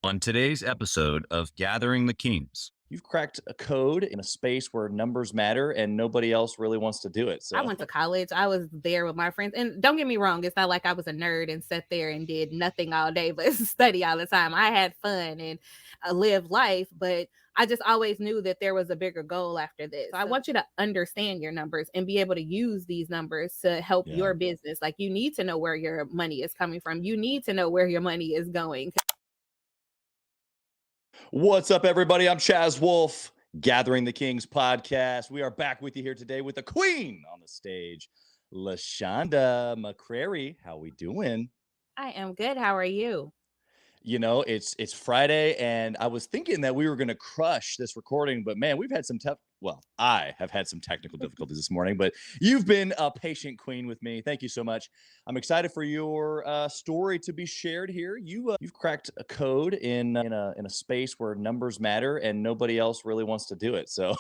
On today's episode of Gathering the Kings. You've cracked a code in a space where numbers matter and nobody else really wants to do it. I So, went to college. I was there with my friends. And don't get me wrong, it's not like I was a nerd and sat there and did nothing all day but study all the time. I had fun and lived life, but I just always knew that there was a bigger goal after this. So I want you to understand your numbers and be able to use these numbers to help yeah. your business. Like, you need to know where your money is coming from. You need to know where your money is going. What's up, everybody? I'm Chaz Wolf, Gathering the Kings podcast. We are back with you here today with the queen on the stage, LaShonde McCrary. How we doing? I am good. How are you? You know, it's Friday, and I was thinking that we were going to crush this recording, but man, we've had some I have had some technical difficulties this morning, but you've been a patient queen with me. Thank you so much. I'm excited for your story to be shared here. You've cracked a code in a space where numbers matter and nobody else really wants to do it. So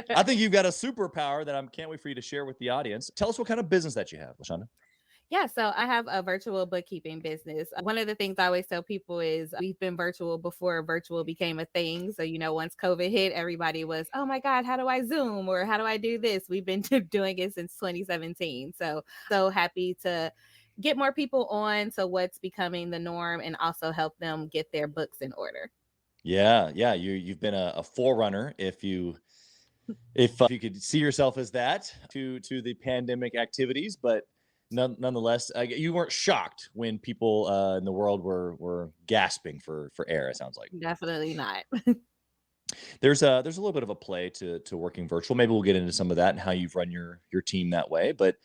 I think you've got a superpower that I can't wait for you to share with the audience. Tell us what kind of business that you have, LaShonde. Yeah, so I have a virtual bookkeeping business. One of the things I always tell people is we've been virtual before virtual became a thing. So, once COVID hit, everybody was, oh my God, how do I Zoom or how do I do this? We've been doing it since 2017. So happy to get more people on to what's becoming the norm and also help them get their books in order. Yeah. You've been a forerunner, if you you could see yourself as that to the pandemic activities, but nonetheless, you weren't shocked when people in the world were gasping for air. It sounds like Definitely not. there's a little bit of a play to working virtual. Maybe we'll get into some of that and how you've run your team that way. But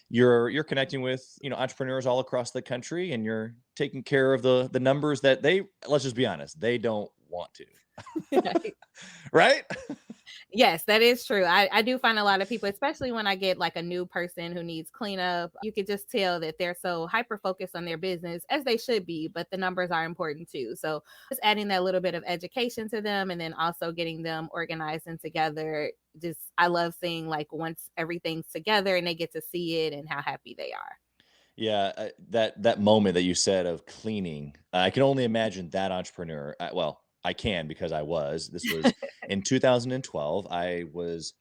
you're connecting with entrepreneurs all across the country, and you're taking care of the numbers that let's just be honest, they don't want to. Right? Yes, that is true. I do find a lot of people, especially when I get like a new person who needs cleanup, you could just tell that they're so hyper focused on their business, as they should be, but the numbers are important too. So just adding that little bit of education to them and then also getting them organized and together. I love seeing like once everything's together and they get to see it and how happy they are. Yeah, that moment that you said of cleaning, I can only imagine that entrepreneur. I can because I was. This was in 2012. I was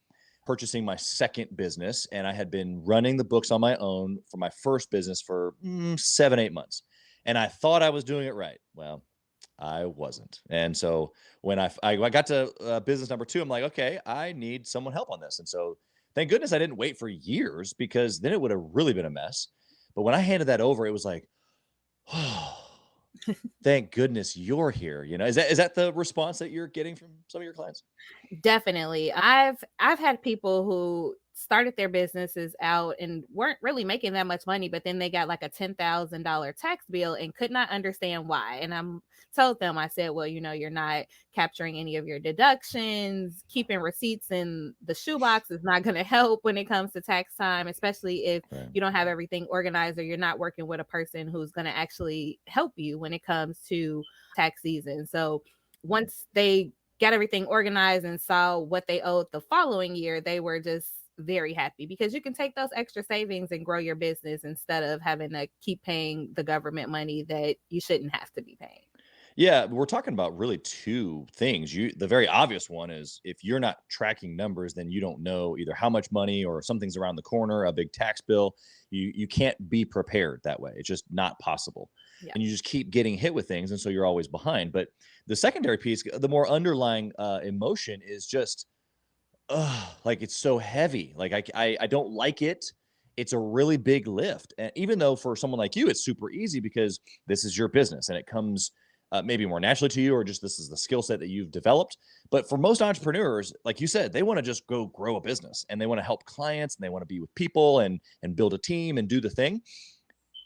purchasing my second business, and I had been running the books on my own for my first business for 7, 8 months, and I thought I was doing it right. Well, I wasn't, and so when I got to business number two, I'm like, okay, I need someone help on this, and so thank goodness I didn't wait for years, because then it would have really been a mess. But when I handed that over, it was like, oh, thank goodness you're here. Is that the response that you're getting from some of your clients? Definitely. I've had people who started their businesses out and weren't really making that much money, but then they got like a $10,000 tax bill and could not understand why. And told them, I said, well, you're not capturing any of your deductions. Keeping receipts in the shoebox is not going to help when it comes to tax time, especially if Right. you don't have everything organized or you're not working with a person who's going to actually help you when it comes to tax season. So once they got everything organized and saw what they owed the following year, they were just very happy, because you can take those extra savings and grow your business instead of having to keep paying the government money that you shouldn't have to be paying. Yeah, we're talking about really two things. The very obvious one is, if you're not tracking numbers, then you don't know either how much money or something's around the corner, a big tax bill. You can't be prepared that way. It's just not possible. Yeah. And you just keep getting hit with things, and so you're always behind. But the secondary piece, the more underlying emotion, is just, like, it's so heavy. Like, I don't like it. It's a really big lift. And even though for someone like you, it's super easy because this is your business and it comes maybe more naturally to you, or just this is the skill set that you've developed. But for most entrepreneurs, like you said, they want to just go grow a business, and they want to help clients, and they want to be with people and build a team and do the thing.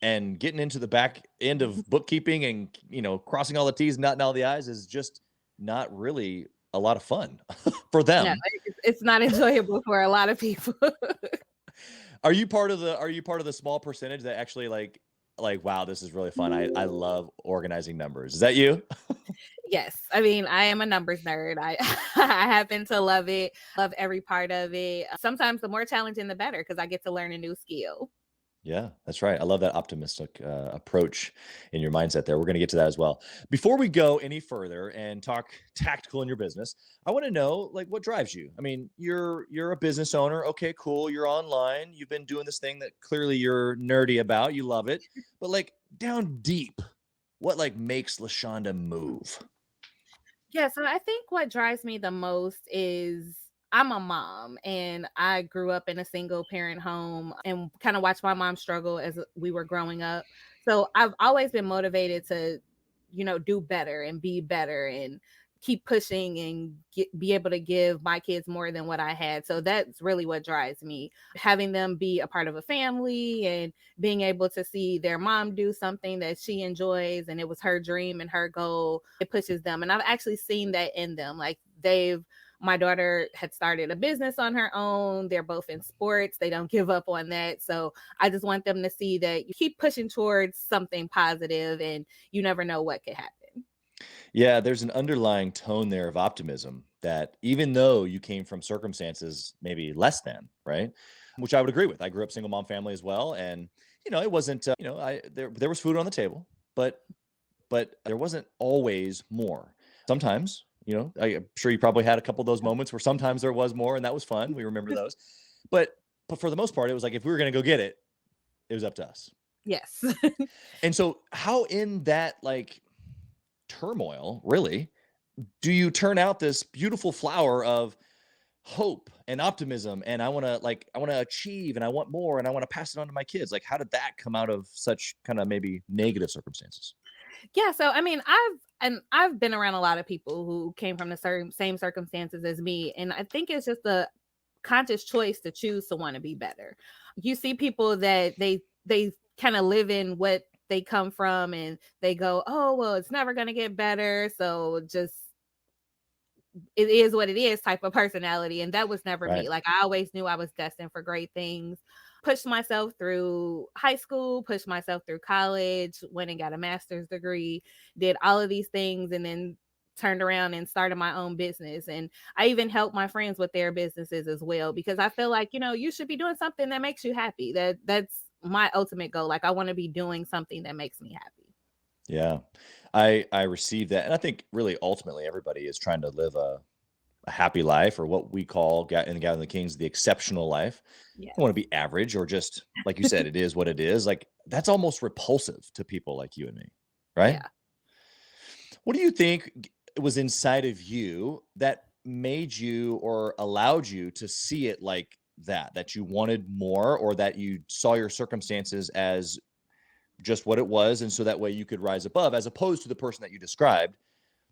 And getting into the back end of bookkeeping and crossing all the T's and dotting all the I's is just not really a lot of fun for No, them. it's not enjoyable for a lot of people. Are you part of the small percentage that actually wow, this is really fun. I love organizing numbers. Is that you? Yes. I mean, I am a numbers nerd. I I happen to love it, love every part of it. Sometimes the more challenging, the better, because I get to learn a new skill. Yeah, that's right. I love that optimistic approach in your mindset there. We're going to get to that as well. Before we go any further and talk tactical in your business, I want to know like what drives you. I mean, you're a business owner. Okay, cool. You're online. You've been doing this thing that clearly you're nerdy about. You love it. But like down deep, what like makes LaShonda move? Yeah, so I think what drives me the most is I'm a mom and I grew up in a single parent home and kind of watched my mom struggle as we were growing up. So I've always been motivated to, do better and be better and keep pushing and be able to give my kids more than what I had. So that's really what drives me. Having them be a part of a family and being able to see their mom do something that she enjoys and it was her dream and her goal, it pushes them. And I've actually seen that in them. Like my daughter had started a business on her own. They're both in sports. They don't give up on that. So I just want them to see that you keep pushing towards something positive and you never know what could happen. Yeah, there's an underlying tone there of optimism that even though you came from circumstances maybe less than, right? Which I would agree with. I grew up single mom family as well, and it wasn't I there was food on the table, but there wasn't always more. Sometimes, I'm sure you probably had a couple of those moments where sometimes there was more and that was fun. We remember those. But for the most part it was like if we were going to go get it, it was up to us. Yes. And so how in that like turmoil, really, do you turn out this beautiful flower of hope and optimism and I want to achieve and I want more and I want to pass it on to my kids? Like how did that come out of such kind of maybe negative circumstances? Yeah, so I mean, I've been around a lot of people who came from the same circumstances as me, and I think it's just a conscious choice to choose to want to be better. You see people that they kind of live in what they come from, and they go, "Oh, well, it's never going to get better," so just it is what it is type of personality. And that was never me. Right. Like I always knew I was destined for great things. Pushed myself through high school, pushed myself through college, went and got a master's degree, did all of these things, and then turned around and started my own business. And I even helped my friends with their businesses as well, because I feel like, you should be doing something that makes you happy. That's my ultimate goal. Like I want to be doing something that makes me happy. Yeah. I received that. And I think really ultimately everybody is trying to live a happy life, or what we call in the Gathering of the Kings, the exceptional life. Yeah. I want to be average, or just like you said, it is what it is. Like that's almost repulsive to people like you and me. Right. Yeah. What do you think was inside of you that made you or allowed you to see it like that you wanted more, or that you saw your circumstances as just what it was, and so that way you could rise above, as opposed to the person that you described,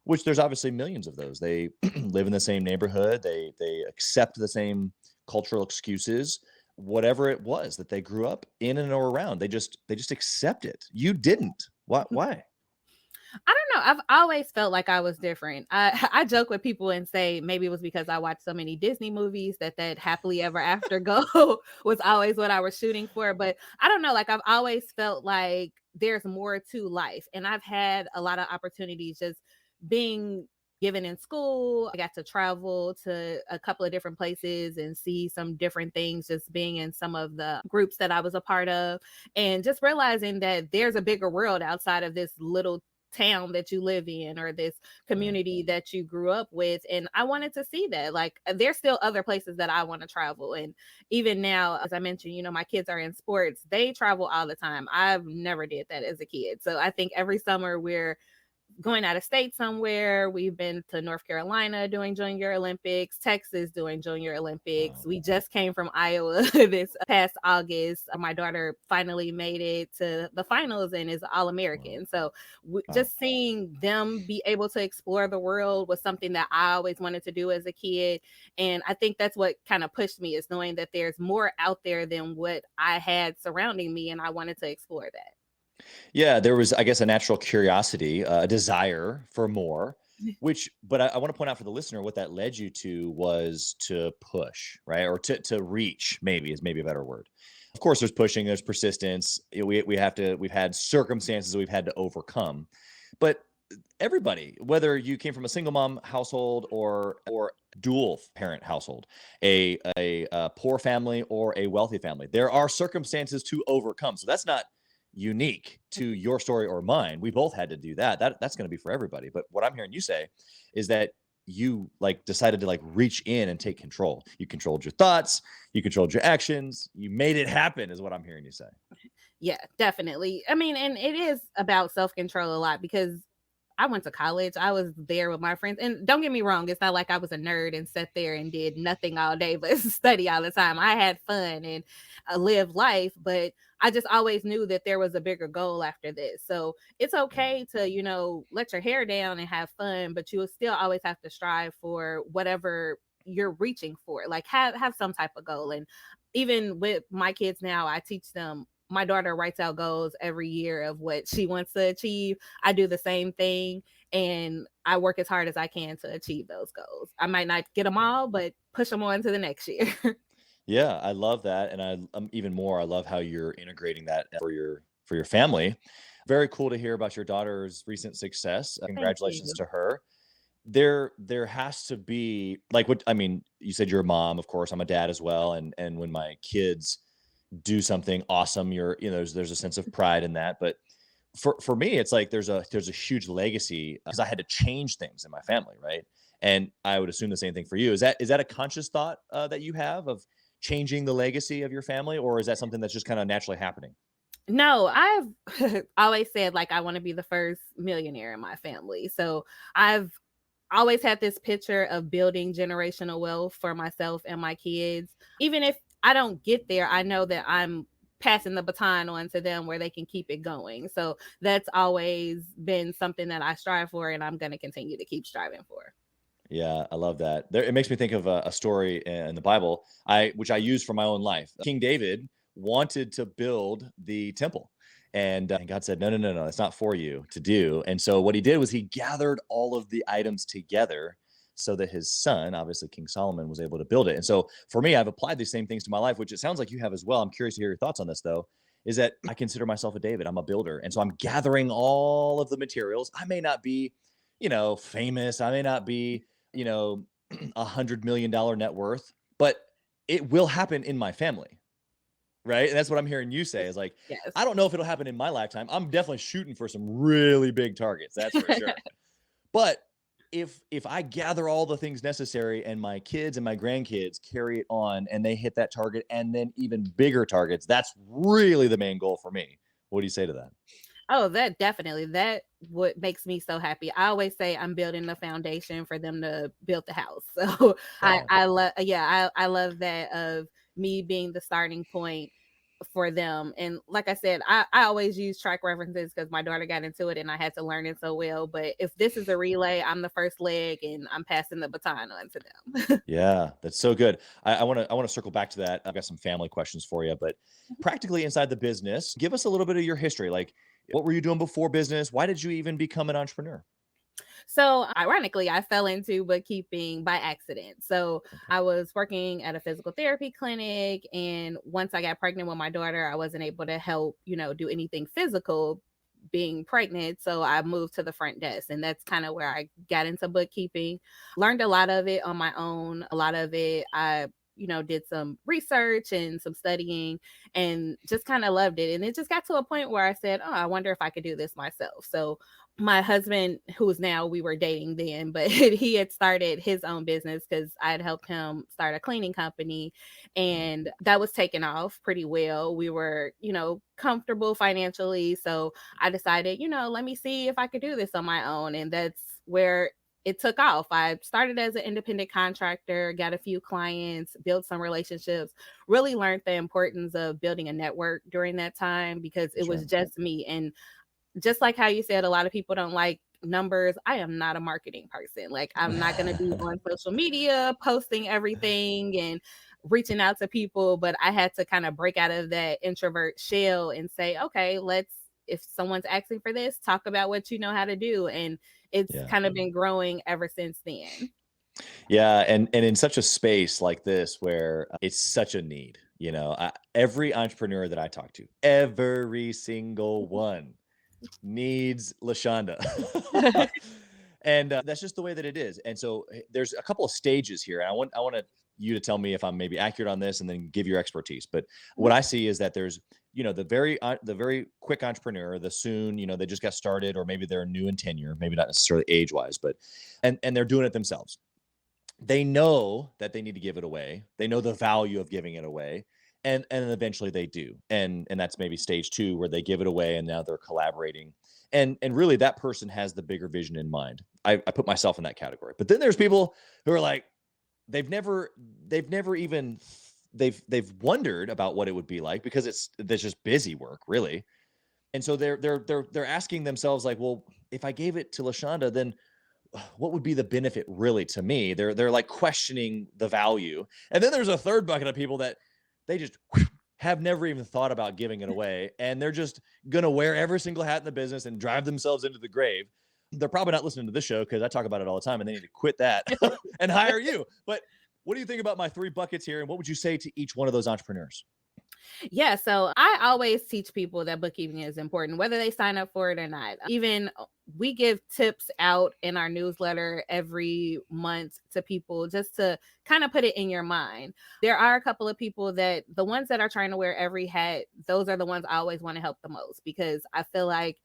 which there's obviously millions of those. They live in the same neighborhood, they accept the same cultural excuses, whatever it was that they grew up in and or around, they just accept it. You didn't. Why? I don't know. I've always felt like I was different. I joke with people and say maybe it was because I watched so many Disney movies that happily ever after goal was always what I was shooting for. But I don't know. Like I've always felt like there's more to life, and I've had a lot of opportunities just being given in school. I got to travel to a couple of different places and see some different things, just being in some of the groups that I was a part of, and just realizing that there's a bigger world outside of this little town that you live in or this Right. community that you grew up with. And I wanted to see that. Like there's still other places that I want to travel. And even now, as I mentioned, my kids are in sports. They travel all the time. I've never did that as a kid. So I think every summer we're going out of state somewhere. We've been to North Carolina doing Junior Olympics, Texas doing Junior Olympics. Wow. We just came from Iowa this past August. My daughter finally made it to the finals and is All Wow. American. So Wow. just seeing them be able to explore the world was something that I always wanted to do as a kid. And I think that's what kind of pushed me, is knowing that there's more out there than what I had surrounding me. And I wanted to explore that. Yeah, there was, I guess, a natural curiosity, a desire for more, but I want to point out for the listener what that led you to was to push, right? Or to reach, maybe is maybe a better word. Of course, there's pushing, there's persistence. We've had circumstances that we've had to overcome. But everybody, whether you came from a single mom household or dual parent household, a poor family or a wealthy family, there are circumstances to overcome. So that's not unique to your story or mine. We both had to do that. That's going to be for everybody. But what I'm hearing you say is that you like decided to like reach in and take control. You controlled your thoughts, you controlled your actions, you made it happen, is what I'm hearing you say. Yeah, definitely. I mean, and it is about self-control a lot because I went to college. I was there with my friends. And don't get me wrong, it's not like I was a nerd and sat there and did nothing all day but study all the time. I had fun and lived life, but I just always knew that there was a bigger goal after this. So it's okay to, let your hair down and have fun, but you will still always have to strive for whatever you're reaching for. Like have some type of goal. And even with my kids now, I teach them. My daughter writes out goals every year of what she wants to achieve. I do the same thing and I work as hard as I can to achieve those goals. I might not get them all, but push them on to the next year. Yeah, I love that, and even more. I love how you're integrating that for your family. Very cool to hear about your daughter's recent success. Thank Congratulations you. to her. There has to be like what I mean. You said you're a mom, of course. I'm a dad as well, and when my kids do something awesome, there's a sense of pride in that. But for me, it's like there's a huge legacy because I had to change things in my family, right? And I would assume the same thing for you. Is that a conscious thought that you have of changing the legacy of your family, or is that something that's just kind of naturally happening? No, I've always said like I want to be the first millionaire in my family. So I've always had this picture of building generational wealth for myself and my kids. Even if I don't get there, I know that I'm passing the baton on to them where they can keep it going. So that's always been something that I strive for and I'm going to continue to keep striving for. Yeah, I love that. It makes me think of a story in the Bible, which I use for my own life. King David wanted to build the temple, and God said, "No, no, no, no, it's not for you to do." And so what he did was he gathered all of the items together so that his son, obviously King Solomon, was able to build it. And so for me, I've applied these same things to my life, which it sounds like you have as well. I'm curious to hear your thoughts on this, though. Is that I consider myself a David? I'm a builder, and so I'm gathering all of the materials. I may not be, famous. I may not be you know, $100 million net worth, but it will happen in my family. Right. And that's what I'm hearing you say is like, Yes. I don't know if it'll happen in my lifetime. I'm definitely shooting for some really big targets. That's for sure. But if I gather all the things necessary and my kids and my grandkids carry it on and they hit that target and then even bigger targets, that's really the main goal for me. What do you say to that? Oh, that definitely. That what makes me so happy. I always say I'm building the foundation for them to build the house. So Wow. I love I love that of me being the starting point for them. And like I said, I always use track references because my daughter got into it and I had to learn it so well. But if this is a relay, I'm the first leg and I'm passing the baton on to them. Yeah, that's so good. I want to circle back to that. I've got some family questions for you, but practically inside the business, give us a little bit of your history. Like, what were you doing before business? Why did you even become an entrepreneur? So ironically, I fell into bookkeeping by accident. So Okay. I was working at a physical therapy clinic. And once I got pregnant with my daughter, I wasn't able to help, do anything physical being pregnant. So I moved to the front desk. And that's kind of where I got into bookkeeping. Learned a lot of it on my own. A lot of it I did some research and some studying and just kind of loved it. And it just got to a point where I said, oh, I wonder if I could do this myself. So my husband, who's now we were dating then, but he had started his own business because I had helped him start a cleaning company and that was taking off pretty well. We were, comfortable financially. So I decided, let me see if I could do this on my own. And that's where it took off. I started as an independent contractor, got a few clients, built some relationships, really learned the importance of building a network during that time because it was Sure. just me. And just like how you said, a lot of people don't like numbers. I am not a marketing person. Like, I'm not going to be on social media posting everything and reaching out to people. But I had to kind of break out of that introvert shell and say, okay, if someone's asking for this, talk about what you know how to do. And it's Yeah. kind of been growing ever since then. Yeah, and in such a space like this where it's such a need, every entrepreneur that I talk to, every single one needs LaShonda. And that's just the way that it is. And so there's a couple of stages here. I want you to tell me if I'm maybe accurate on this and then give your expertise. But what I see is that there's, the very quick entrepreneur, the soon, they just got started, or maybe they're new in tenure, maybe not necessarily age wise, but, and they're doing it themselves. They know that they need to give it away. They know the value of giving it away. And eventually they do. And that's maybe stage 2 where they give it away and now they're collaborating. And really that person has the bigger vision in mind. I put myself in that category. But then there's people who are like, they've wondered about what it would be like, because there's just busy work, really. And so they're asking themselves like, well, if I gave it to LaShonda, then what would be the benefit really to me? They're like questioning the value. And then there's a third bucket of people that they just have never even thought about giving it away. And they're just going to wear every single hat in the business and drive themselves into the grave. They're probably not listening to this show because I talk about it all the time, and they need to quit that and hire you. But what do you think about my 3 buckets here? And what would you say to each one of those entrepreneurs? Yeah, so I always teach people that bookkeeping is important, whether they sign up for it or not. Even we give tips out in our newsletter every month to people just to kind of put it in your mind. There are a couple of people that the ones that are trying to wear every hat, those are the ones I always want to help the most, because I feel like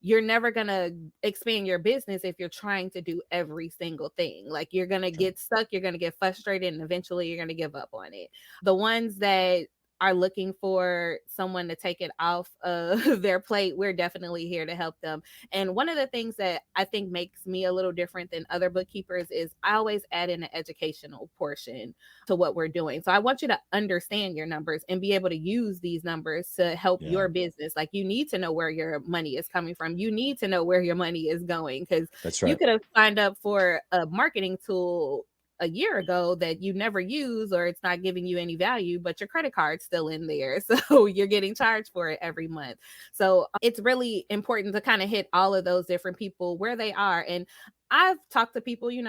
you're never going to expand your business if you're trying to do every single thing. Like, you're going to get stuck, you're going to get frustrated, and eventually you're going to give up on it. The ones that are looking for someone to take it off of their plate, we're definitely here to help them. And one of the things that I think makes me a little different than other bookkeepers is I always add in an educational portion to what we're doing. So I want you to understand your numbers and be able to use these numbers to help your business. Like, you need to know where your money is coming from. You need to know where your money is going, because you could have signed up for a marketing tool a year ago that you never use, or it's not giving you any value, but your credit card's still in there. So you're getting charged for it every month. So it's really important to kind of hit all of those different people where they are. And I've talked to people, you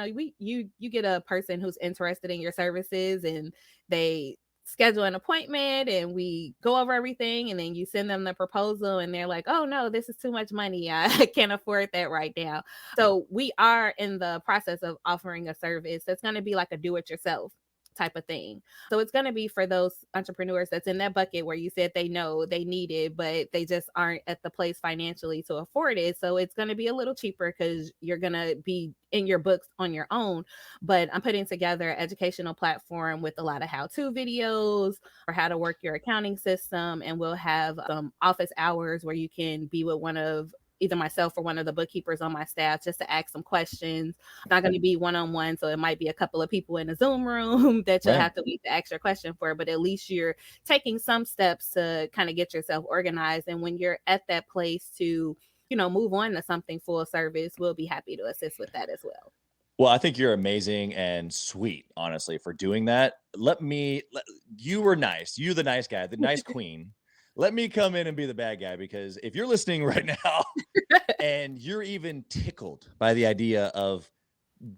get a person who's interested in your services, and they schedule an appointment and we go over everything, and then you send them the proposal and they're like, oh no, this is too much money, I can't afford that right now. So we are in the process of offering a service that's going to be like a do-it-yourself type of thing. So it's going to be for those entrepreneurs that's in that bucket where you said they know they need it, but they just aren't at the place financially to afford it. So it's going to be a little cheaper because you're going to be in your books on your own. But I'm putting together an educational platform with a lot of how-to videos for how to work your accounting system. And we'll have office hours where you can be with one of either myself or one of the bookkeepers on my staff just to ask some questions. It's not going to be one-on-one, so it might be a couple of people in a Zoom room that you'll have to leave the extra question for, but at least you're taking some steps to kind of get yourself organized. And when you're at that place to, move on to something full service, we'll be happy to assist with that as well. Well, I think you're amazing and sweet, honestly, for doing that. You were nice. You, the nice guy, the nice queen. Let me come in and be the bad guy, because if you're listening right now and you're even tickled by the idea of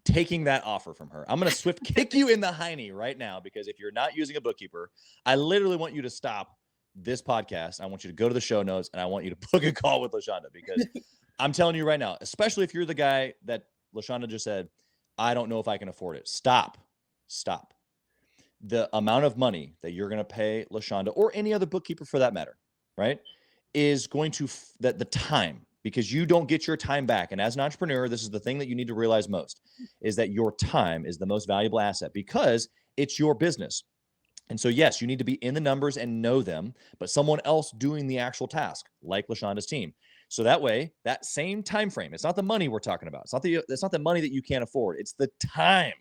taking that offer from her, I'm going to swift kick you in the hiney right now, because if you're not using a bookkeeper, I literally want you to stop this podcast. I want you to go to the show notes and I want you to book a call with LaShonda, because I'm telling you right now, especially if you're the guy that LaShonda just said, I don't know if I can afford it. Stop. The amount of money that you're going to pay LaShonda, or any other bookkeeper for that matter, right, is going to the time, because you don't get your time back. And as an entrepreneur, this is the thing that you need to realize most, is that your time is the most valuable asset, because it's your business. And so, yes, you need to be in the numbers and know them, but someone else doing the actual task, like LaShonda's team. So that way, that same time frame, it's not the money we're talking about. It's not the money that you can't afford. It's the time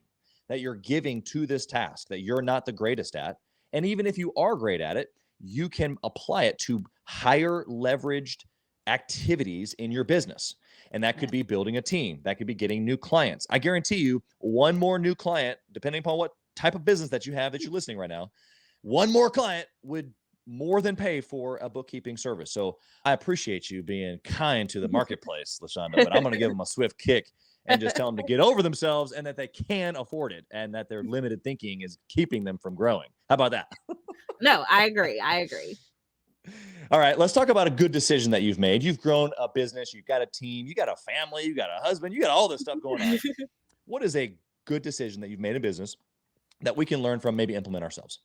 that you're giving to this task that you're not the greatest at. And even if you are great at it, you can apply it to higher leveraged activities in your business. And that could be building a team. That could be getting new clients. I guarantee you, one more new client, depending upon what type of business that you have that you're listening right now, one more client would more than pay for a bookkeeping service. So I appreciate you being kind to the marketplace, LaShonda, but I'm going to give them a swift kick and just tell them to get over themselves, and that they can afford it, and that their limited thinking is keeping them from growing. How about that? No, I agree. All right, let's talk about a good decision that you've made. You've grown a business, you've got a team, you got a family, you got a husband, you got all this stuff going on. What is a good decision that you've made in business that we can learn from, maybe implement ourselves?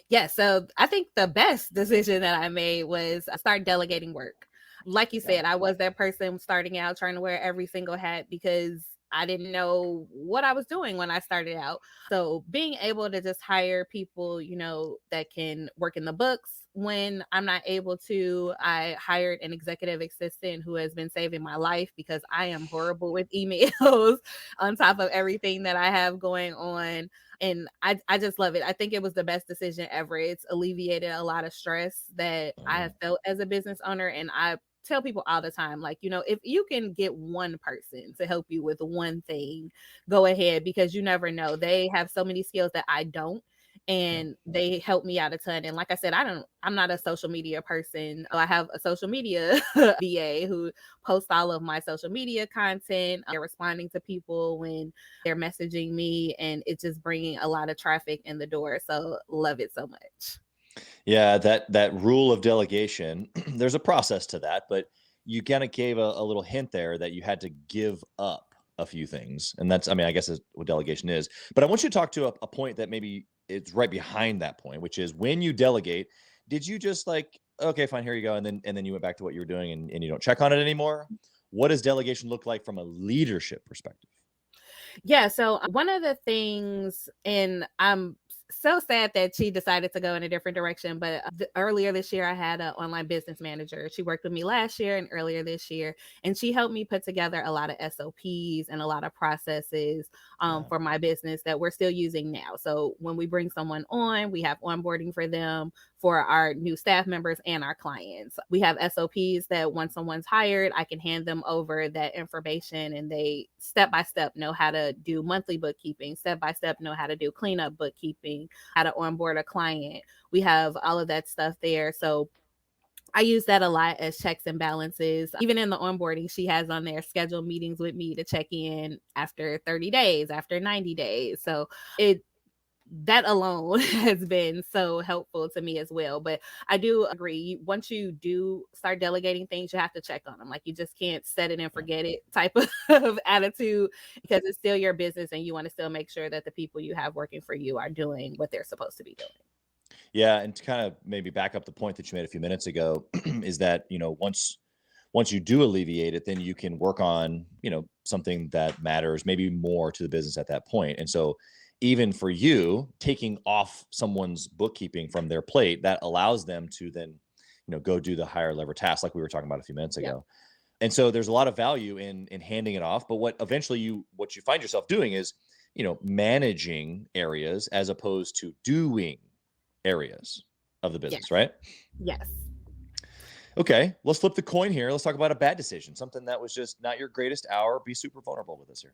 Yeah, so I think the best decision that I made was I start delegating work. Like you Yeah. said, I was that person starting out trying to wear every single hat because I didn't know what I was doing when I started out. So being able to just hire people, that can work in the books when I'm not able to, I hired an executive assistant who has been saving my life because I am horrible with emails on top of everything that I have going on. And I just love it. I think it was the best decision ever. It's alleviated a lot of stress that I have felt as a business owner. And I tell people all the time, like, if you can get one person to help you with one thing, go ahead, because you never know. They have so many skills that I don't. Yeah. And they help me out a ton. And like I said, I'm not a social media person. I have a social media VA who posts all of my social media content. They're responding to people when they're messaging me, and it's just bringing a lot of traffic in the door. So love it so much. Yeah, that rule of delegation, there's a process to that, but you kind of gave a little hint there that you had to give up a few things. And that's, I mean, I guess is what delegation is. But I want you to talk to a point that maybe it's right behind that point, which is when you delegate, did you just like, okay, fine, here you go, and then you went back to what you were doing and you don't check on it anymore? What does delegation look like from a leadership perspective? Yeah. So one of the things, and I'm so sad that she decided to go in a different direction. But earlier this year, I had an online business manager. She worked with me last year and earlier this year, and she helped me put together a lot of SOPs and a lot of processes Yeah. for my business that we're still using now. So when we bring someone on, we have onboarding for them, for our new staff members and our clients. We have SOPs that once someone's hired, I can hand them over that information, and they step by step know how to do monthly bookkeeping, step by step know how to do cleanup bookkeeping, how to onboard a client. We have all of that stuff there. So I use that a lot as checks and balances. Even in the onboarding, she has on there scheduled meetings with me to check in after 30 days, after 90 days. So it that alone has been so helpful to me as well. But I do agree. Once you do start delegating things, you have to check on them. Like, you just can't set it and Yeah. forget it type of attitude, because it's still your business and you want to still make sure that the people you have working for you are doing what they're supposed to be doing. Yeah, and to kind of maybe back up the point that you made a few minutes ago, is that, once you do alleviate it, then you can work on, something that matters maybe more to the business at that point. And so even for you, taking off someone's bookkeeping from their plate, that allows them to then, go do the higher lever tasks like we were talking about a few minutes Yeah. ago. And so there's a lot of value in handing it off. But what you find yourself doing is, managing areas as opposed to doing areas of the Yes. business, right? Yes. Okay, let's flip the coin here. Let's talk about a bad decision, something that was just not your greatest hour. Be super vulnerable with us here.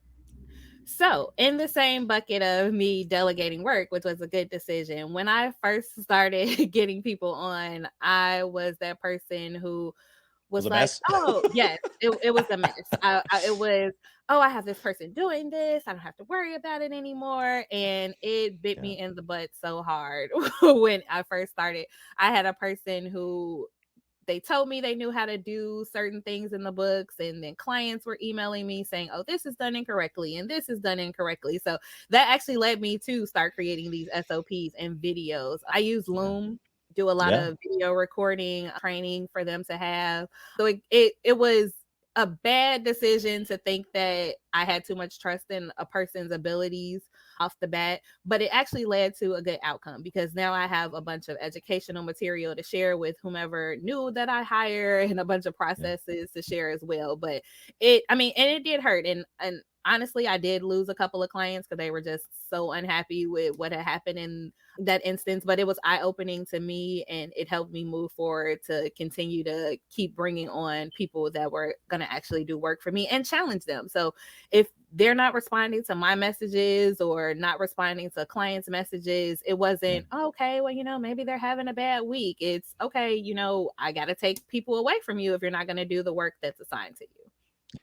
So, in the same bucket of me delegating work, which was a good decision, when I first started getting people on, I was that person who Was was a like, mess. oh, yes, it was a mess. It was, oh, I have this person doing this. I don't have to worry about it anymore. And it bit Yeah. me in the butt so hard when I first started. I had a person who they told me they knew how to do certain things in the books, and then clients were emailing me saying, oh, this is done incorrectly and this is done incorrectly. So that actually led me to start creating these SOPs and videos. I use Yeah. Loom, do a lot Yeah. of video recording training for them to have. So it was a bad decision to think that I had too much trust in a person's abilities off the bat, but it actually led to a good outcome, because now I have a bunch of educational material to share with whomever new that I hire, and a bunch of Yeah. processes to share as well. But and it did hurt. And honestly, I did lose a couple of clients because they were just so unhappy with what had happened in that instance. But it was eye-opening to me, and it helped me move forward to continue to keep bringing on people that were going to actually do work for me and challenge them. So if they're not responding to my messages or not responding to clients' messages, it Yeah. wasn't, "Oh, okay, well, maybe they're having a bad week." It's okay, I got to take people away from you if you're not going to do the work that's assigned to you.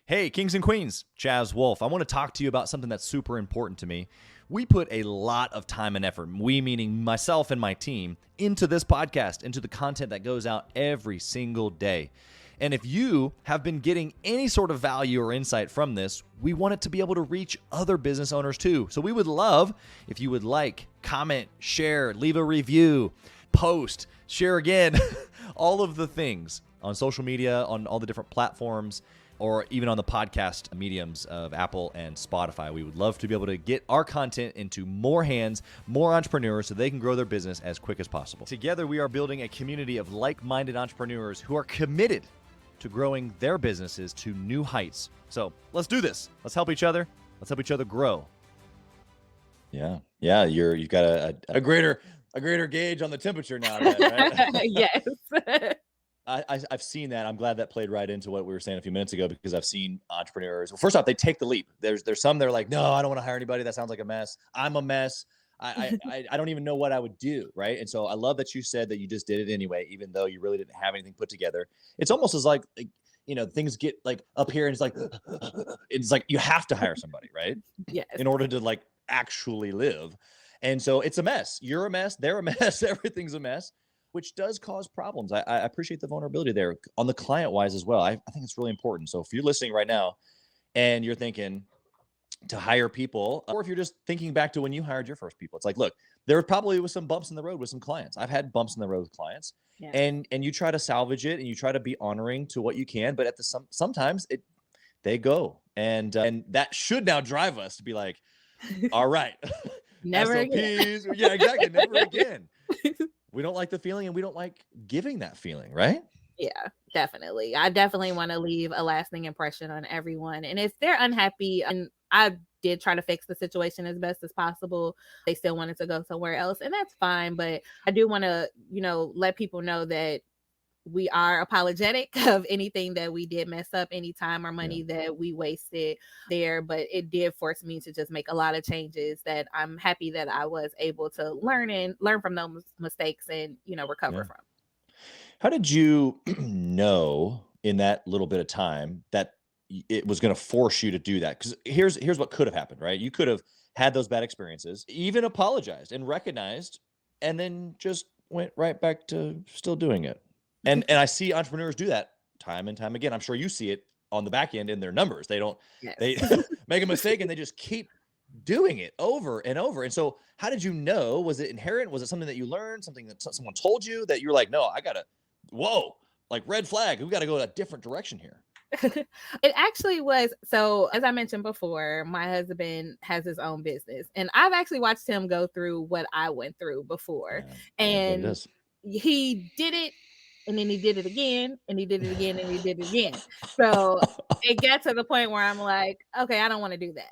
Hey, kings and queens, Chaz Wolf. I want to talk to you about something that's super important to me. We put a lot of time and effort, we meaning myself and my team, into this podcast, into the content that goes out every single day. And if you have been getting any sort of value or insight from this, we want it to be able to reach other business owners too. So we would love if you would like, comment, share, leave a review, post, share again, all of the things on social media, on all the different platforms, or even on the podcast mediums of Apple and Spotify. We would love to be able to get our content into more hands, more entrepreneurs, so they can grow their business as quick as possible. Together, we are building a community of like-minded entrepreneurs who are committed to growing their businesses to new heights. So let's do this. Let's help each other. Let's help each other grow. Yeah. You've got a greater gauge on the temperature now, right? Yes. I've seen that. I'm glad that played right into what we were saying a few minutes ago, because I've seen entrepreneurs. Well, first off, they take the leap. There's some that are like, no, I don't want to hire anybody. That sounds like a mess. I'm a mess. I don't even know what I would do. Right. And so I love that you said that you just did it anyway, even though you really didn't have anything put together. It's almost as like, things get like up here and it's like you have to hire somebody, right? Yes. In order to like actually live. And so it's a mess. You're a mess. They're a mess. Everything's a mess, which does cause problems. I appreciate the vulnerability there on the client wise as well. I think it's really important. So if you're listening right now and you're thinking to hire people, or if you're just thinking back to when you hired your first people, it's like, look, there probably was some bumps in the road with some clients. I've had bumps in the road with clients, and you try to salvage it and you try to be honoring to what you can, but sometimes they go, and that should now drive us to be like, all right, Never again. SOPs. Yeah, exactly. Never again. We don't like the feeling, and we don't like giving that feeling, right? Yeah, definitely. I definitely want to leave a lasting impression on everyone. And if they're unhappy, and I did try to fix the situation as best as possible, they still wanted to go somewhere else, and that's fine. But I do want to, let people know that we are apologetic of anything that we did mess up, any time or money that we wasted there. But it did force me to just make a lot of changes that I'm happy that I was able to learn from those mistakes and, recover from. How did you know in that little bit of time that it was going to force you to do that? Because here's what could have happened, right? You could have had those bad experiences, even apologized and recognized, and then just went right back to still doing it. And I see entrepreneurs do that time and time again. I'm sure you see it on the back end in their numbers. They make a mistake and they just keep doing it over and over. And so how did you know? Was it inherent? Was it something that you learned, something that someone told you that you're like, no, whoa, like red flag. We got to go a different direction here. It actually was. So as I mentioned before, my husband has his own business, and I've actually watched him go through what I went through before. And he did it, and then he did it again, and he did it again, and he did it again. So it got to the point where I'm like, okay, I don't want to do that.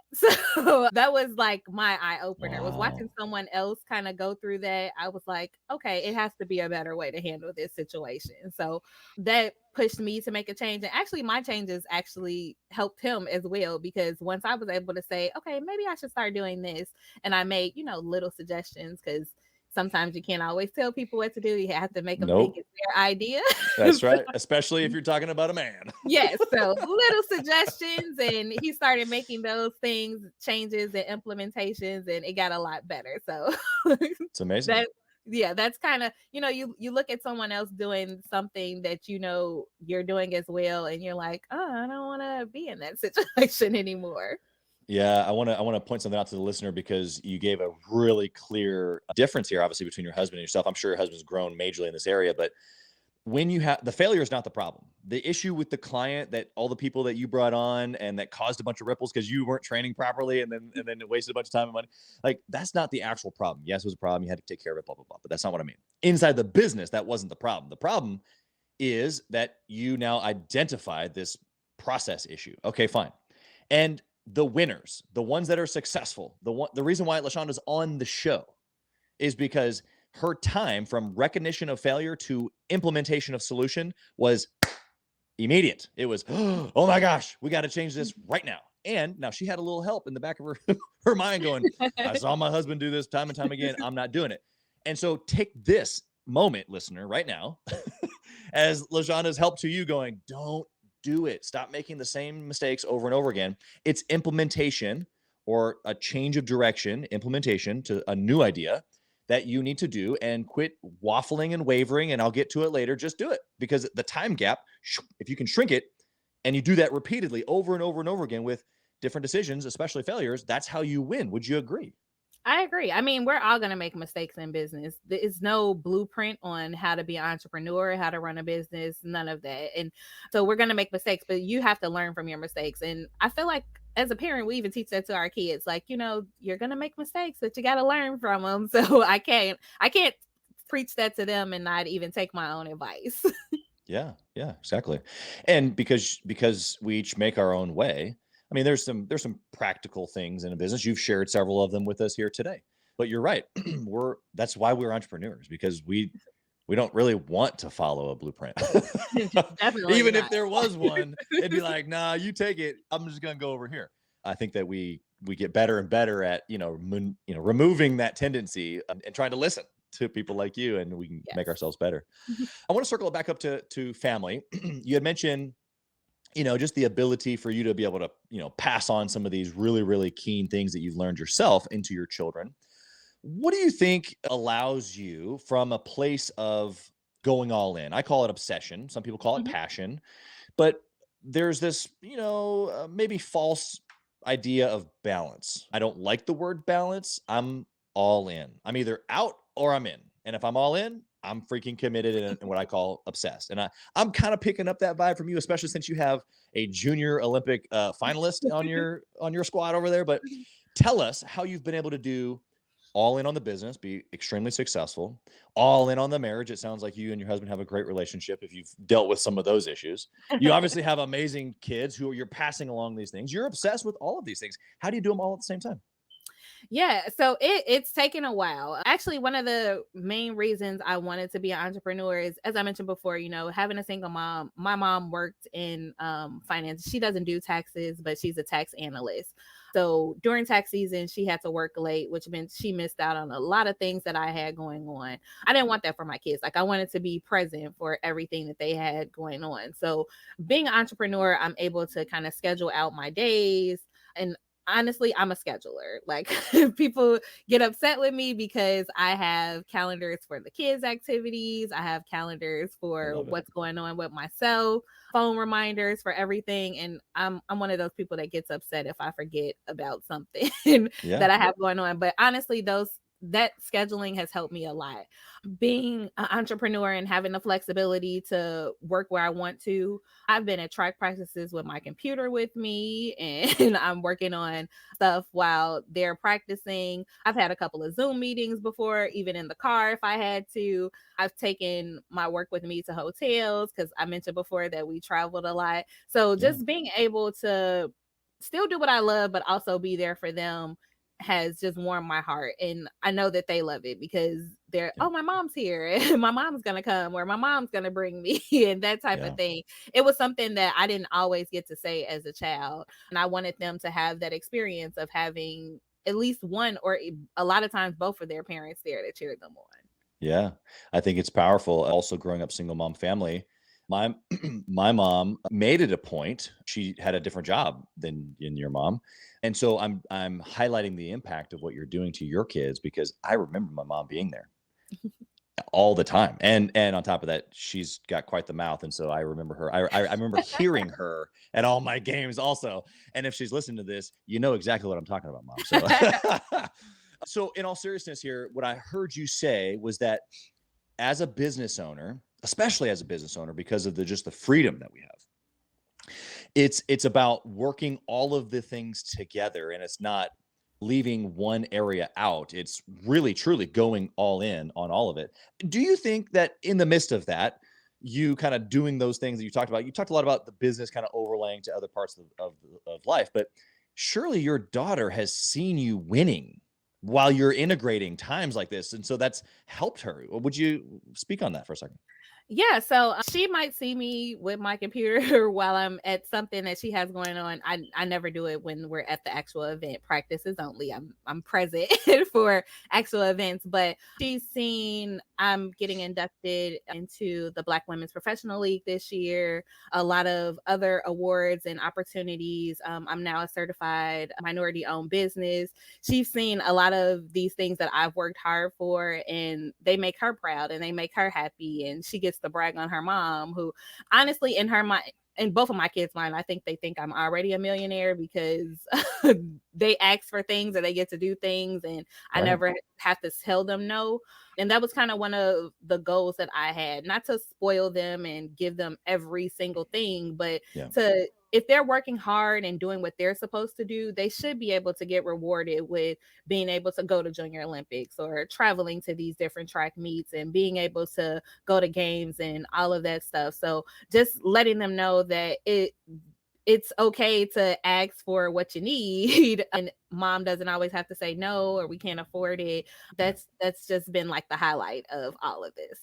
So that was like my eye opener. Was watching someone else kind of go through that. I was like, okay, it has to be a better way to handle this situation. So that pushed me to make a change. And actually my changes actually helped him as well, because once I was able to say, okay, maybe I should start doing this, and I made, little suggestions, because sometimes you can't always tell people what to do. You have to make them think it's their idea. That's right. Especially if you're talking about a man. Yes. So little suggestions, and he started making those changes and implementations, and it got a lot better. So it's amazing. That's kind of, you look at someone else doing something that you're doing as well, and you're like, oh, I don't want to be in that situation anymore. Yeah, I want to point something out to the listener, because you gave a really clear difference here, obviously, between your husband and yourself. I'm sure your husband's grown majorly in this area, but when you have the failure is not the problem. The issue with the client, that all the people that you brought on and that caused a bunch of ripples because you weren't training properly, and then it wasted a bunch of time and money. Like, that's not the actual problem. Yes, it was a problem. You had to take care of it, blah, blah, blah. But that's not what I mean. Inside the business, that wasn't the problem. The problem is that you now identified this process issue. Okay, fine. And the winners, the ones that are successful, the reason why LaShonde is on the show is because her time from recognition of failure to implementation of solution was immediate. It was, oh my gosh, we got to change this right now. And now she had a little help in the back of her mind going, I saw my husband do this time and time again. I'm not doing it. And so take this moment, listener, right now, as LaShonde has helped to you, going, don't do it. Stop making the same mistakes over and over again. It's implementation or a change of direction, implementation to a new idea that you need to do, and quit waffling and wavering. And I'll get to it later. Just do it, because the time gap, if you can shrink it and you do that repeatedly over and over and over again with different decisions, especially failures, that's how you win. Would you agree? I agree. I mean, we're all going to make mistakes in business. There is no blueprint on how to be an entrepreneur, how to run a business, none of that. And so we're going to make mistakes, but you have to learn from your mistakes. And I feel like as a parent, we even teach that to our kids. Like, you're going to make mistakes, but you got to learn from them. So I can't preach that to them and not even take my own advice. Yeah, exactly. And because we each make our own way. I mean, there's some practical things in a business. You've shared several of them with us here today. But you're right. That's why we're entrepreneurs, because we don't really want to follow a blueprint. Definitely Even not. if there was one, it'd be like, nah, you take it. I'm just gonna go over here. I think that we get better and better at removing that tendency and trying to listen to people like you, and we can make ourselves better. I want to circle it back up to family. You had mentioned, just the ability for you to be able to, pass on some of these really, really keen things that you've learned yourself into your children. What do you think allows you, from a place of going all in? I call it obsession. Some people call it passion, but there's this, maybe false idea of balance. I don't like the word balance. I'm all in. I'm either out or I'm in. And if I'm all in, I'm freaking committed and what I call obsessed. And I'm kind of picking up that vibe from you, especially since you have a junior Olympic finalist on your squad over there. But tell us how you've been able to do all in on the business, be extremely successful, all in on the marriage. It sounds like you and your husband have a great relationship if you've dealt with some of those issues. You obviously have amazing kids who you're passing along these things. You're obsessed with all of these things. How do you do them all at the same time? Yeah, so it's taken a while. Actually, one of the main reasons I wanted to be an entrepreneur is, as I mentioned before, having a single mom. My mom worked in finance. She doesn't do taxes, but she's a tax analyst. So during tax season, she had to work late, which meant she missed out on a lot of things that I had going on. I didn't want that for my kids. Like, I wanted to be present for everything that they had going on. So being an entrepreneur, I'm able to kind of schedule out my days. And honestly, I'm a scheduler. Like, people get upset with me because I have calendars for the kids' activities. I have calendars for what's going on with myself, phone reminders for everything. And I'm one of those people that gets upset if I forget about something that I have going on. But honestly, that scheduling has helped me a lot. Being an entrepreneur and having the flexibility to work where I want to. I've been at track practices with my computer with me, and I'm working on stuff while they're practicing. I've had a couple of Zoom meetings before, even in the car if I had to. I've taken my work with me to hotels because I mentioned before that we traveled a lot. So just being able to still do what I love, but also be there for them has just warmed my heart. And I know that they love it because they're, oh, my mom's here and my mom's going to come, or my mom's going to bring me and that type of thing. It was something that I didn't always get to say as a child. And I wanted them to have that experience of having at least one, or a lot of times both of their parents there to cheer them on. Yeah, I think it's powerful. Also, growing up single mom family, my my mom made it a point. She had a different job than in your mom, and so I'm highlighting the impact of what you're doing to your kids, because I remember my mom being there all the time, and on top of that, she's got quite the mouth, and so I remember her. I remember hearing her at all my games also. And if she's listening to this, you know exactly what I'm talking about, Mom. So. So in all seriousness here, what I heard you say was that as a business owner, especially as a business owner, because of just the freedom that we have, it's about working all of the things together, and it's not leaving one area out. It's really, truly going all in on all of it. Do you think that in the midst of that, you kind of doing those things that you talked a lot about the business kind of overlaying to other parts of life, but surely your daughter has seen you winning while you're integrating times like this, and so that's helped her. Would you speak on that for a second? Yeah, so she might see me with my computer while I'm at something that she has going on. I never do it when we're at the actual event. Practices only. I'm present for actual events, but she's seen I'm getting inducted into the Black Women's Professional League this year, a lot of other awards and opportunities. I'm now a certified minority owned business. She's seen a lot of these things that I've worked hard for, and they make her proud and they make her happy. And she gets to brag on her mom, who honestly, in her mind, in both of my kids' mind, I think they think I'm already a millionaire because they ask for things or they get to do things, and I Right. never have to tell them no. And that was kind of one of the goals that I had, not to spoil them and give them every single thing, but Yeah. to, if they're working hard and doing what they're supposed to do, they should be able to get rewarded with being able to go to Junior Olympics or traveling to these different track meets and being able to go to games and all of that stuff. So just letting them know that it's okay to ask for what you need, and mom doesn't always have to say no, or we can't afford it. That's just been like the highlight of all of this.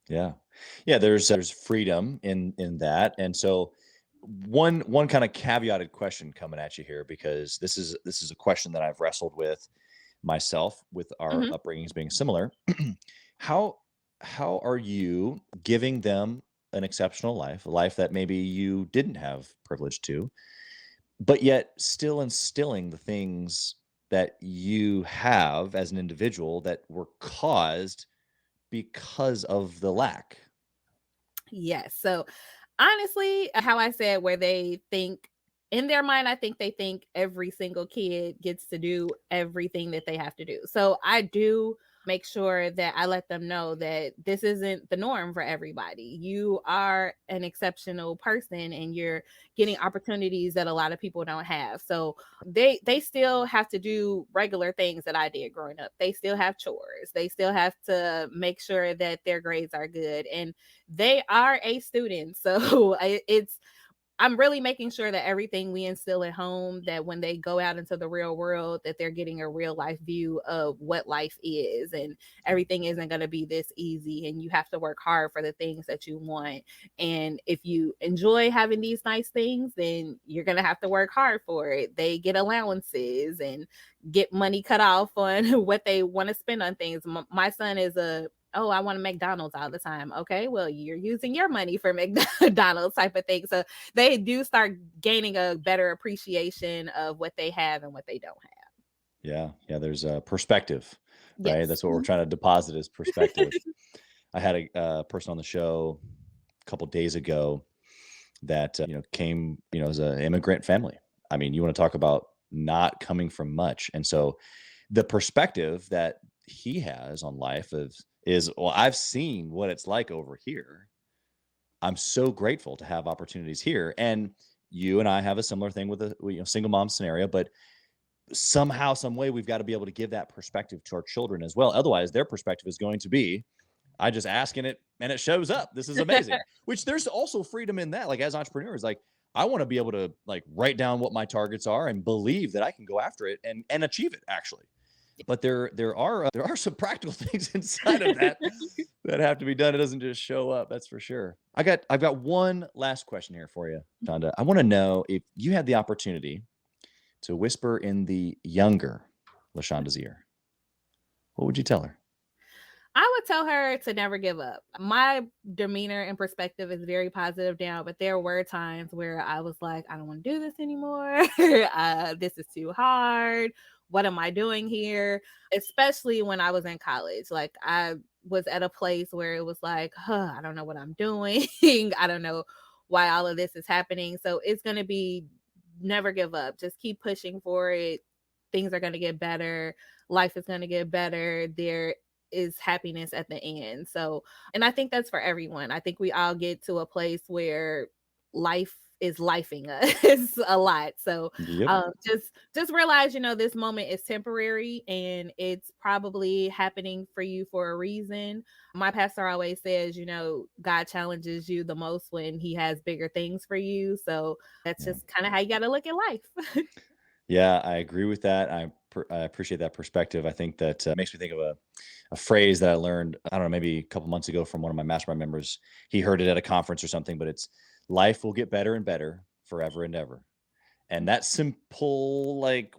Yeah. Yeah, there's freedom in that. And so one kind of caveated question coming at you here, because this is a question that I've wrestled with myself with our Mhm. upbringings being similar. how how are you giving them an exceptional life, a life that maybe you didn't have privilege to, but yet still instilling the things that you have as an individual that were caused because of the lack? Yes. So honestly, how I said, where they think in their mind, I think they think every single kid gets to do everything that they have to do. So I do make sure that I let them know that this isn't the norm for everybody. You are an exceptional person and you're getting opportunities that a lot of people don't have. So they still have to do regular things that I did growing up. They still have chores. They still have to make sure that their grades are good, and they are a student. So it's, I'm really making sure that everything we instill at home, that when they go out into the real world, that they're getting a real life view of what life is, and everything isn't going to be this easy, and you have to work hard for the things that you want. And if you enjoy having these nice things, then you're going to have to work hard for it. They get allowances and get money cut off on what they want to spend on things. My son is a, oh, I want a McDonald's all the time. Okay, well, you're using your money for McDonald's type of thing. So they do start gaining a better appreciation of what they have and what they don't have. Yeah, yeah, there's a perspective, right? Yes. That's what we're trying to deposit is perspective. I had a person on the show a couple days ago that came as an immigrant family. I mean, you want to talk about not coming from much, and so the perspective that he has on life is well, I've seen what it's like over here. I'm so grateful to have opportunities here, and you and I have a similar thing with a single mom scenario, but somehow, some way, we've got to be able to give that perspective to our children as well. Otherwise, their perspective is going to be, I just ask and it shows up. This is amazing. Which there's also freedom in that. Like as entrepreneurs, like I want to be able to like write down what my targets are and believe that I can go after it and achieve it actually. But there are some practical things inside of that that have to be done. It doesn't just show up. That's for sure. I've got one last question here for you, Shonda. I want to know if you had the opportunity to whisper in the younger LaShonda's ear, what would you tell her? I would tell her to never give up. My demeanor and perspective is very positive now, but there were times where I was like, I don't want to do this anymore. This is too hard. What am I doing here? Especially when I was in college. Like I was at a place where it was like, I don't know what I'm doing. I don't know why all of this is happening. So it's going to be never give up. Just keep pushing for it. Things are going to get better. Life is going to get better. There is happiness at the end. So, and I think that's for everyone. I think we all get to a place where life is lifing us a lot. So, Yep. just realize, this moment is temporary and it's probably happening for you for a reason. My pastor always says, God challenges you the most when he has bigger things for you. So that's Yeah. just kind of how you got to look at life. Yeah, I agree with that. I appreciate that perspective. I think that makes me think of a phrase that I learned, I don't know, maybe a couple months ago from one of my mastermind members. He heard it at a conference or something, but it's life will get better and better forever and ever. And that simple, like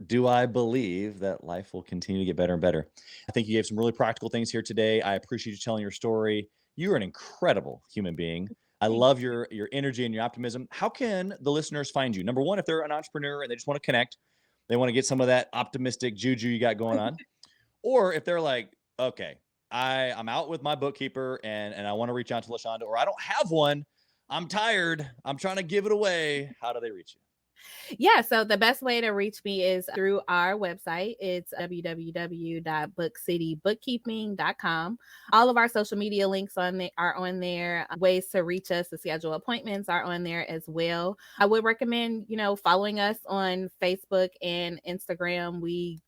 do I believe that life will continue to get better and better. I think you gave some really practical things here today. I appreciate you telling your story. You're an incredible human being. I Thank love you. your energy and your optimism. How can the listeners find you? Number one, if they're an entrepreneur and they just want to connect, they want to get some of that optimistic juju you got going on. Or if they're like, okay, I'm out with my bookkeeper and I want to reach out to LaShonde, or I don't have one. I'm tired. I'm trying to give it away. How do they reach you? Yeah, so the best way to reach me is through our website. It's www.bookcitybookkeeping.com. All of our social media links are on there. Ways to reach us to schedule appointments are on there as well. I would recommend, following us on Facebook and Instagram. We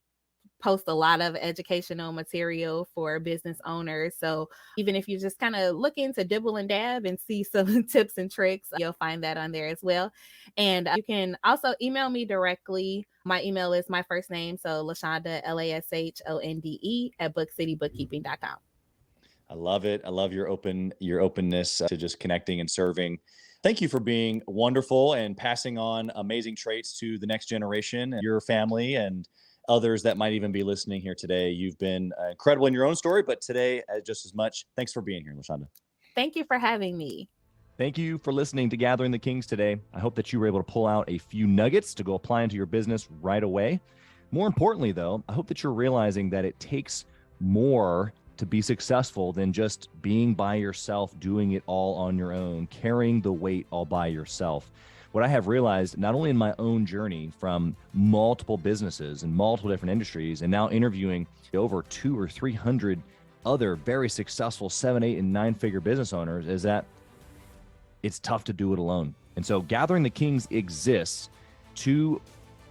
post a lot of educational material for business owners. So even if you just kind of looking to dibble and dab and see some tips and tricks, you'll find that on there as well. And you can also email me directly. My email is my first name, so LaShonde, LASHONDE at bookcitybookkeeping.com. I love it. I love your openness to just connecting and serving. Thank you for being wonderful and passing on amazing traits to the next generation, and your family, and others that might even be listening here today. You've been incredible in your own story, but today just as much. Thanks for being here, LaShonde. Thank you for having me. Thank you for listening to Gathering the Kings today. I hope that you were able to pull out a few nuggets to go apply into your business right away. More importantly, though, I hope that you're realizing that it takes more to be successful than just being by yourself, doing it all on your own, carrying the weight all by yourself. What I have realized, not only in my own journey from multiple businesses and multiple different industries, and now interviewing over 200 or 300 other very successful 7, 8, and 9-figure business owners, is that it's tough to do it alone. And so Gathering the Kings exists to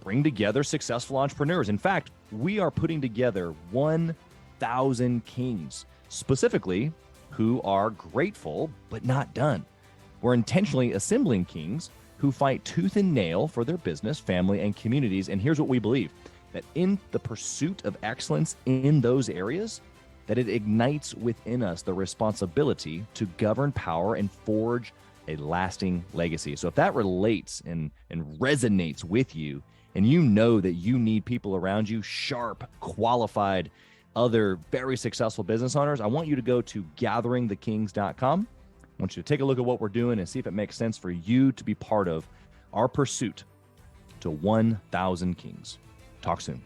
bring together successful entrepreneurs. In fact, we are putting together 1,000 kings, specifically who are grateful but not done. We're intentionally assembling kings who fight tooth and nail for their business, family, and communities. And here's what we believe, that in the pursuit of excellence in those areas, that it ignites within us the responsibility to govern power and forge a lasting legacy. So if that relates and resonates with you, and you know that you need people around you, sharp, qualified, other very successful business owners, I want you to go to gatheringthekings.com. I want you to take a look at what we're doing and see if it makes sense for you to be part of our pursuit to 1,000 kings. Talk soon.